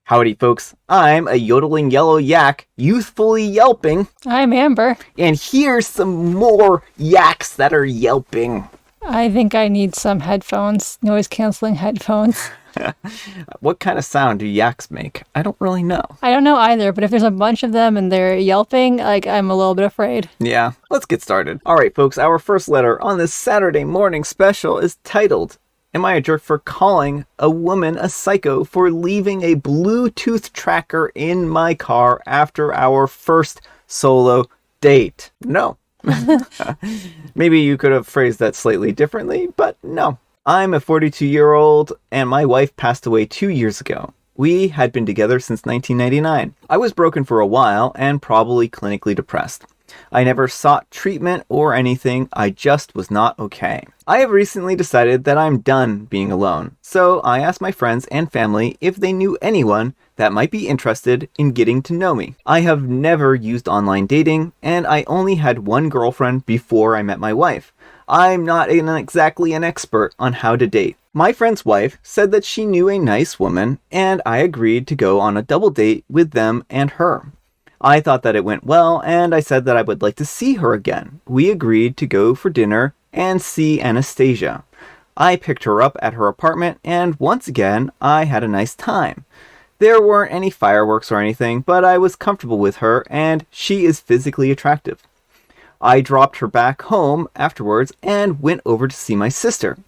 Howdy, folks. I'm a yodeling yellow yak, youthfully yelping. I'm Amber. And here's some more yaks that are yelping. I think I need some headphones, noise-canceling headphones. What kind of sound do yaks make? I don't really know. I don't know either, but if there's a bunch of them and they're yelping, I'm a little bit afraid. Yeah, let's get started. All right, folks, our first letter on this Saturday morning special is titled, Am I a jerk for calling a woman a psycho for leaving a Bluetooth tracker in my car after our first solo date? No. Maybe you could have phrased that slightly differently, but no. I'm a 42-year-old and my wife passed away 2 years ago. We had been together since 1999. I was broken for a while and probably clinically depressed. I never sought treatment or anything, I just was not okay. I have recently decided that I'm done being alone, so I asked my friends and family if they knew anyone that might be interested in getting to know me. I have never used online dating, and I only had one girlfriend before I met my wife. I'm not exactly an expert on how to date. My friend's wife said that she knew a nice woman, and I agreed to go on a double date with them and her. I thought that it went well, and I said that I would like to see her again. We agreed to go for dinner and see Anastasia. I picked her up at her apartment, and once again, I had a nice time. There weren't any fireworks or anything, but I was comfortable with her, and she is physically attractive. I dropped her back home afterwards and went over to see my sister.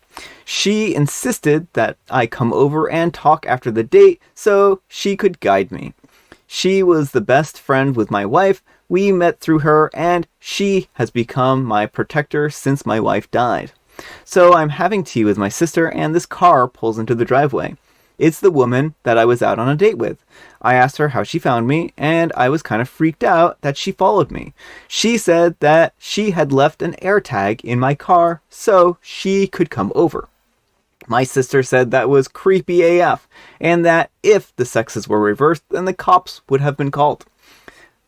She insisted that I come over and talk after the date so she could guide me. She was the best friend with my wife. We met through her, and she has become my protector since my wife died. So I'm having tea with my sister, and this car pulls into the driveway. It's the woman that I was out on a date with. I asked her how she found me, and I was kind of freaked out that she followed me. She said that she had left an AirTag in my car so she could come over. My sister said that was creepy AF, and that if the sexes were reversed, then the cops would have been called.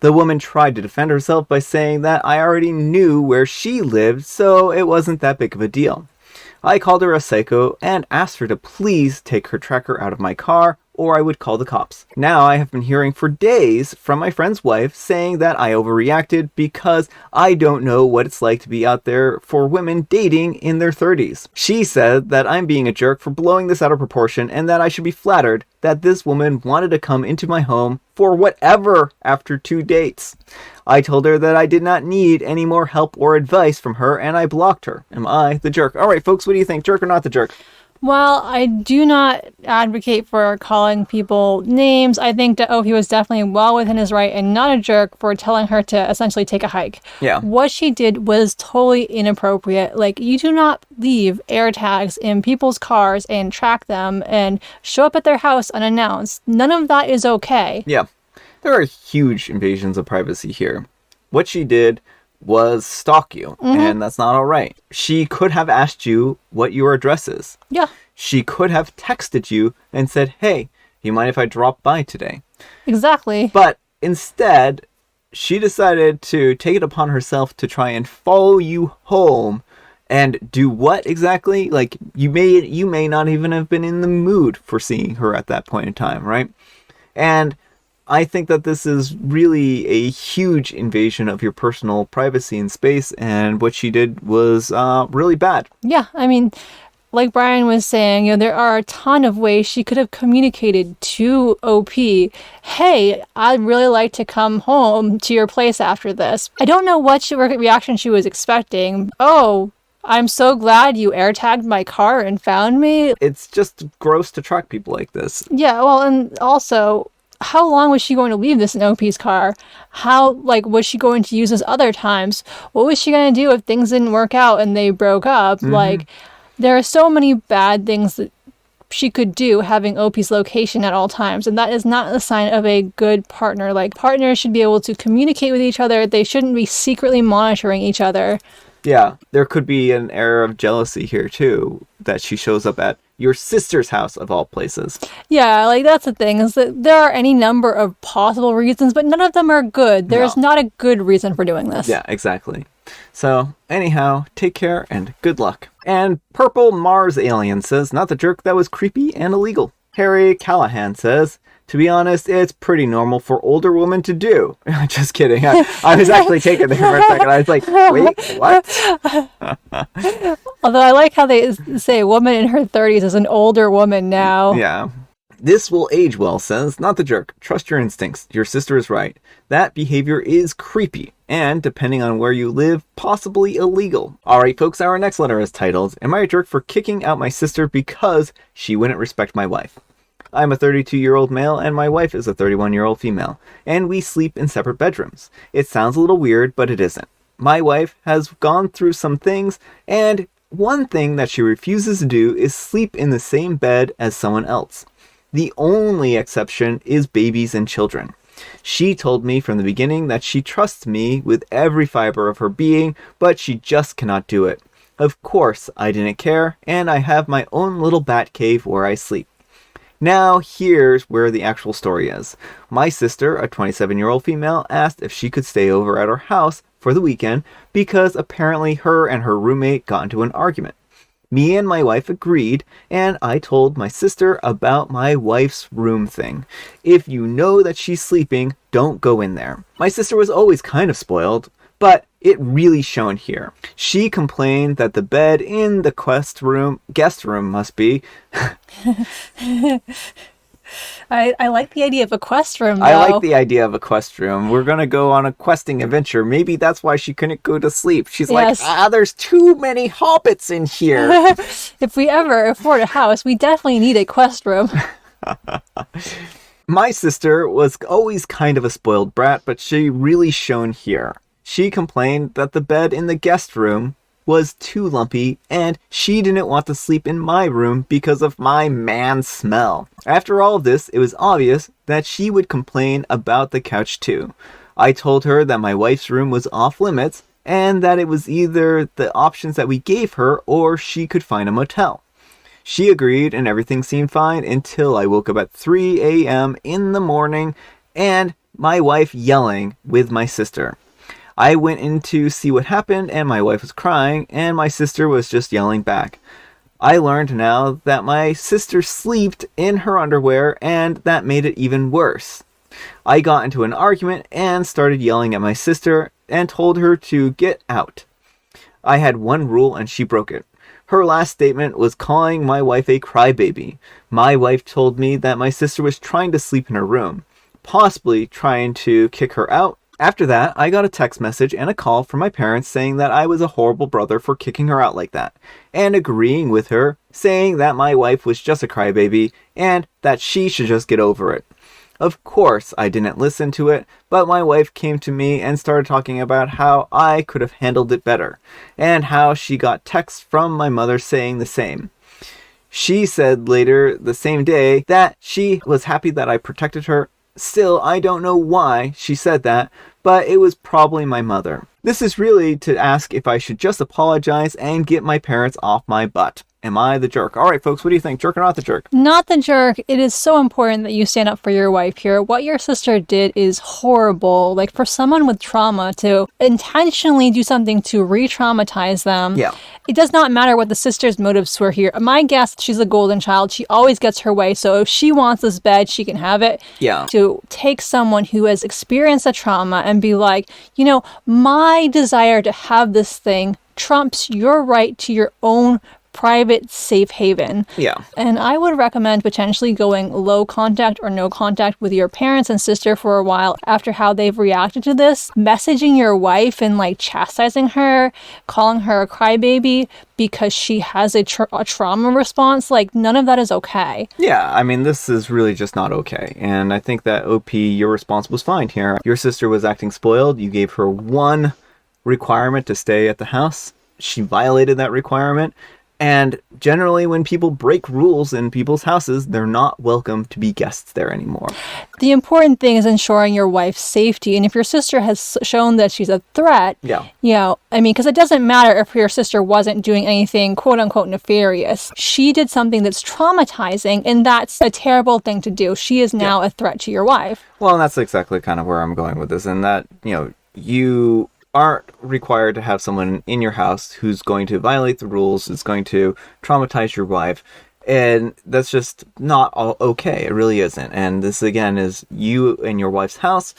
The woman tried to defend herself by saying that I already knew where she lived, so it wasn't that big of a deal. I called her a psycho and asked her to please take her tracker out of my car, or I would call the cops. Now I have been hearing for days from my friend's wife saying that I overreacted because I don't know what it's like to be out there for women dating in their 30s. She said that I'm being a jerk for blowing this out of proportion and that I should be flattered that this woman wanted to come into my home for whatever after 2 dates. I told her that I did not need any more help or advice from her and I blocked her. Am I the jerk? All right, folks, what do you think? Jerk or not the jerk? Well, I do not advocate for calling people names. I think that he was definitely well within his right and not a jerk for telling her to essentially take a hike. Yeah. What she did was totally inappropriate. You do not leave AirTags in people's cars and track them and show up at their house unannounced. None of that is okay. Yeah. There are huge invasions of privacy here. What she did was stalk you, and that's not all right. She could have asked you what your address is. Yeah. She could have texted you and said, hey, you mind if I drop by today? Exactly. But instead, she decided to take it upon herself to try and follow you home and do what exactly? You may not even have been in the mood for seeing her at that point in time, right? And I think that this is really a huge invasion of your personal privacy and space, and what she did was really bad. Yeah, like Brian was saying, there are a ton of ways she could have communicated to OP, hey, I'd really like to come home to your place after this. I don't know what reaction she was expecting. Oh, I'm so glad you AirTagged my car and found me. It's just gross to track people like this. Yeah, well, and also, how long was she going to leave this in OP's car? How, was she going to use this other times? What was she going to do if things didn't work out and they broke up? There are so many bad things that she could do having OP's location at all times, and that is not a sign of a good partner. Partners should be able to communicate with each other. They shouldn't be secretly monitoring each other. Yeah, there could be an air of jealousy here, too, that she shows up at your sister's house, of all places. Yeah, that's the thing, is that there are any number of possible reasons, but none of them are good. There's not a good reason for doing this. Yeah, exactly. So, anyhow, take care and good luck. And Purple Mars Alien says, not the jerk, that was creepy and illegal. Harry Callahan says, To be honest, it's pretty normal for older women to do. Just kidding. I was actually taken there for a second. I was like, wait, what? Although I like how they say a woman in her 30s is an older woman now. Yeah. This will age well, says, not the jerk. Trust your instincts. Your sister is right. That behavior is creepy, and, depending on where you live, possibly illegal. Alright, folks, our next letter is titled, Am I a jerk for kicking out my sister because she wouldn't respect my wife? I'm a 32-year-old male, and my wife is a 31-year-old female, and we sleep in separate bedrooms. It sounds a little weird, but it isn't. My wife has gone through some things, and one thing that she refuses to do is sleep in the same bed as someone else. The only exception is babies and children. She told me from the beginning that she trusts me with every fiber of her being, but she just cannot do it. Of course, I didn't care, and I have my own little bat cave where I sleep. Now, here's where the actual story is. My sister, a 27-year-old female, asked if she could stay over at our house for the weekend because apparently her and her roommate got into an argument. Me and my wife agreed, and I told my sister about my wife's room thing. If you know that she's sleeping, don't go in there. My sister was always kind of spoiled, but it really shone here. She complained that the bed in the guest room must be... I like the idea of a quest room, though. I like the idea of a quest room. We're going to go on a questing adventure. Maybe that's why she couldn't go to sleep. She's Yes. like, there's too many hobbits in here. If we ever afford a house, we definitely need a quest room. My sister was always kind of a spoiled brat, but she really shone here. She complained that the bed in the guest room was too lumpy, and she didn't want to sleep in my room because of my man smell. After all of this, it was obvious that she would complain about the couch too. I told her that my wife's room was off limits, and that it was either the options that we gave her or she could find a motel. She agreed, and everything seemed fine until I woke up at 3 a.m. in the morning and my wife yelling with my sister. I went in to see what happened, and my wife was crying, and my sister was just yelling back. I learned now that my sister slept in her underwear, and that made it even worse. I got into an argument and started yelling at my sister and told her to get out. I had one rule, and she broke it. Her last statement was calling my wife a crybaby. My wife told me that my sister was trying to sleep in her room, possibly trying to kick her out. After that, I got a text message and a call from my parents saying that I was a horrible brother for kicking her out like that, and agreeing with her, saying that my wife was just a crybaby and that she should just get over it. Of course, I didn't listen to it, but my wife came to me and started talking about how I could have handled it better, and how she got texts from my mother saying the same. She said later the same day that she was happy that I protected her. Still, I don't know why she said that, but it was probably my mother. This is really to ask if I should just apologize and get my parents off my butt. Am I the jerk? All right, folks, what do you think? Jerk or not the jerk? Not the jerk. It is so important that you stand up for your wife here. What your sister did is horrible. Like, for someone with trauma to intentionally do something to re-traumatize them. Yeah. It does not matter what the sister's motives were here. My guess, she's a golden child. She always gets her way. So if she wants this bed, she can have it. Yeah. To take someone who has experienced a trauma and be like, you know, my desire to have this thing trumps your right to your own private safe haven. Yeah. And I would recommend potentially going low contact or no contact with your parents and sister for a while after how they've reacted to this. Messaging your wife and like chastising her, calling her a crybaby because she has a trauma response, like none of that is okay. Yeah, I mean, this is really just not okay. And I think that OP, your response was fine here. Your sister was acting spoiled. You gave her one requirement to stay at the house. She violated that requirement. And generally, when people break rules in people's houses, they're not welcome to be guests there anymore. The important thing is ensuring your wife's safety. And if your sister has shown that she's a threat, Yeah. you know, I mean, because it doesn't matter if your sister wasn't doing anything quote unquote nefarious. She did something that's traumatizing, and that's a terrible thing to do. She is now a threat to your wife. Well, and that's exactly kind of where I'm going with this. And that, you know, you aren't required to have someone in your house who's going to violate the rules, is going to traumatize your wife. And that's just not okay. It really isn't. And this, again, is you and your wife's house.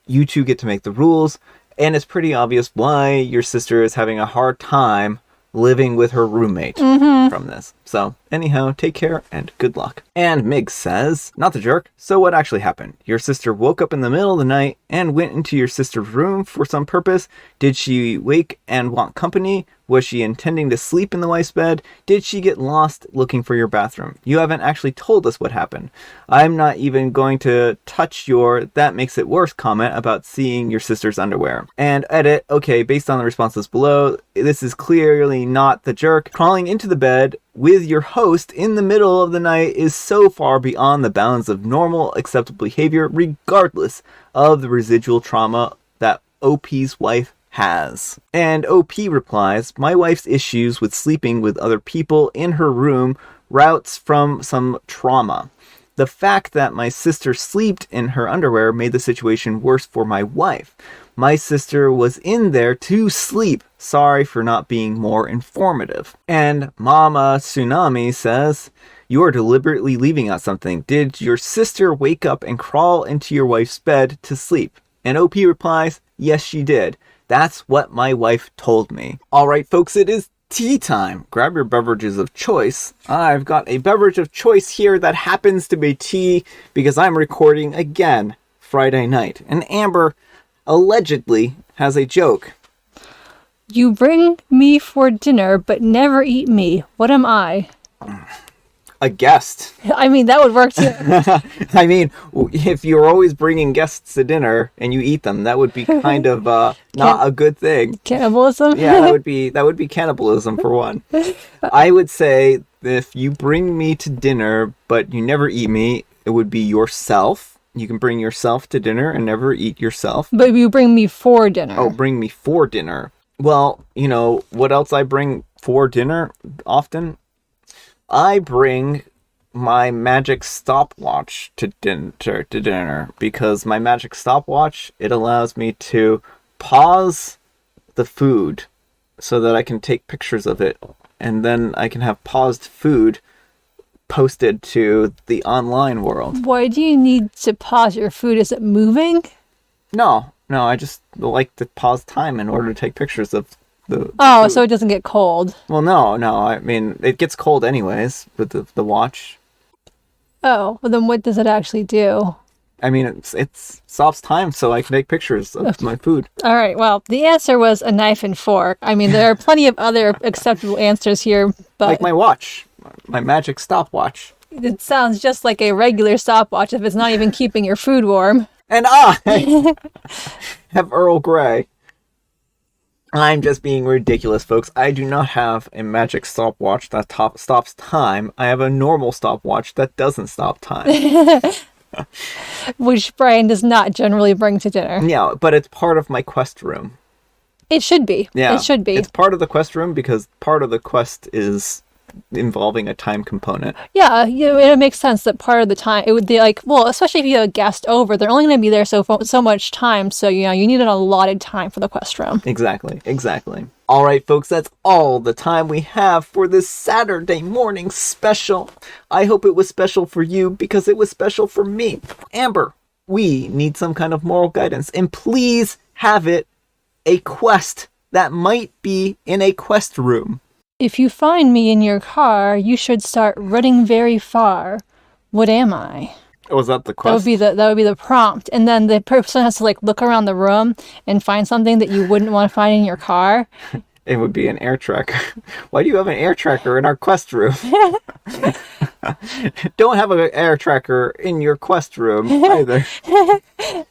You two get to make the rules. And it's pretty obvious why your sister is having a hard time living with her roommate from this. So, anyhow, take care and good luck. And Mig says, not the jerk, so what actually happened? Your sister woke up in the middle of the night and went into your sister's room for some purpose. Did she wake and want company? Was she intending to sleep in the wife's bed? Did she get lost looking for your bathroom? You haven't actually told us what happened. I'm not even going to touch your "that makes it worse" comment about seeing your sister's underwear. And edit, okay, based on the responses below, this is clearly not the jerk. Crawling into the bed with your host in the middle of the night is so far beyond the bounds of normal, acceptable behavior, regardless of the residual trauma that OP's wife has. And OP replies, my wife's issues with sleeping with other people in her room roots from some trauma. The fact that my sister slept in her underwear made the situation worse for my wife. My sister was in there to sleep. Sorry for not being more informative. And Mama Tsunami says, you are deliberately leaving out something. Did your sister wake up and crawl into your wife's bed to sleep? And OP replies, yes, she did. That's what my wife told me. All right, folks, it is tea time. Grab your beverages of choice. I've got a beverage of choice here that happens to be tea because I'm recording again Friday night. And Amber allegedly has a joke. You bring me for dinner, but never eat me. What am I? A guest. I mean, that would work too. I mean, if you're always bringing guests to dinner and you eat them, that would be kind of not a good thing. Cannibalism? Yeah, that would be cannibalism for one. I would say if you bring me to dinner but you never eat me, it would be yourself. You can bring yourself to dinner and never eat yourself. But you bring me for dinner. Oh, bring me for dinner. Well, you know, what else I bring for dinner often? I bring my magic stopwatch to dinner because my magic stopwatch, it allows me to pause the food so that I can take pictures of it, and then I can have paused food posted to the online world. Why do you need to pause your food? Is it moving? No, I just like to pause time in order to take pictures of the food. So it doesn't get cold. Well, no, I mean, it gets cold anyways with the watch. Oh, well then what does it actually do? I mean, it stops time so I can take pictures of my food. All right, well, the answer was a knife and fork. I mean, there are plenty of other acceptable answers here, but... Like my watch, my magic stopwatch. It sounds just like a regular stopwatch if it's not even keeping your food warm. And I have Earl Grey. I'm just being ridiculous, folks. I do not have a magic stopwatch that stops time. I have a normal stopwatch that doesn't stop time. Which Brian does not generally bring to dinner. Yeah, but it's part of my quest room. It should be. Yeah, it should be. It's part of the quest room because part of the quest is involving a time component. Yeah, it makes sense that part of the time it would be like, well, especially if you have a guest over, they're only going to be there so much time, so you need an allotted time for the quest room. Exactly. All right, folks, that's all the time we have for this Saturday morning special. I hope it was special for you because it was special for me. Amber, we need some kind of moral guidance, and please have it a quest that might be in a quest room. If you find me in your car, you should start running very far. What am I? Was that the quest? That would be the prompt, and then the person has to look around the room and find something that you wouldn't want to find in your car. It would be an air tracker. Why do you have an air tracker in our quest room? Don't have an air tracker in your quest room either.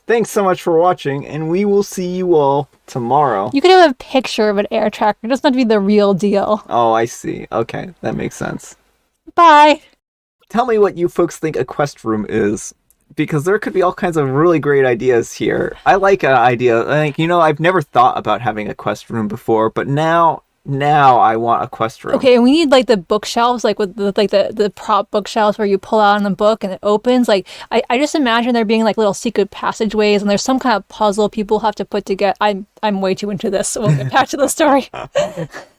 Thanks so much for watching, and we will see you all tomorrow. You could have a picture of an air tracker. It doesn't have to be the real deal. Oh, I see. Okay, that makes sense. Bye. Tell me what you folks think a quest room is, because there could be all kinds of really great ideas here. I like an idea. I've never thought about having a quest room before, but now I want a quest room. Okay, and we need the bookshelves, with the prop bookshelves where you pull out on a book and it opens. I just imagine there being little secret passageways, and there's some kind of puzzle people have to put together. I'm way too into this, so we'll get back to the story.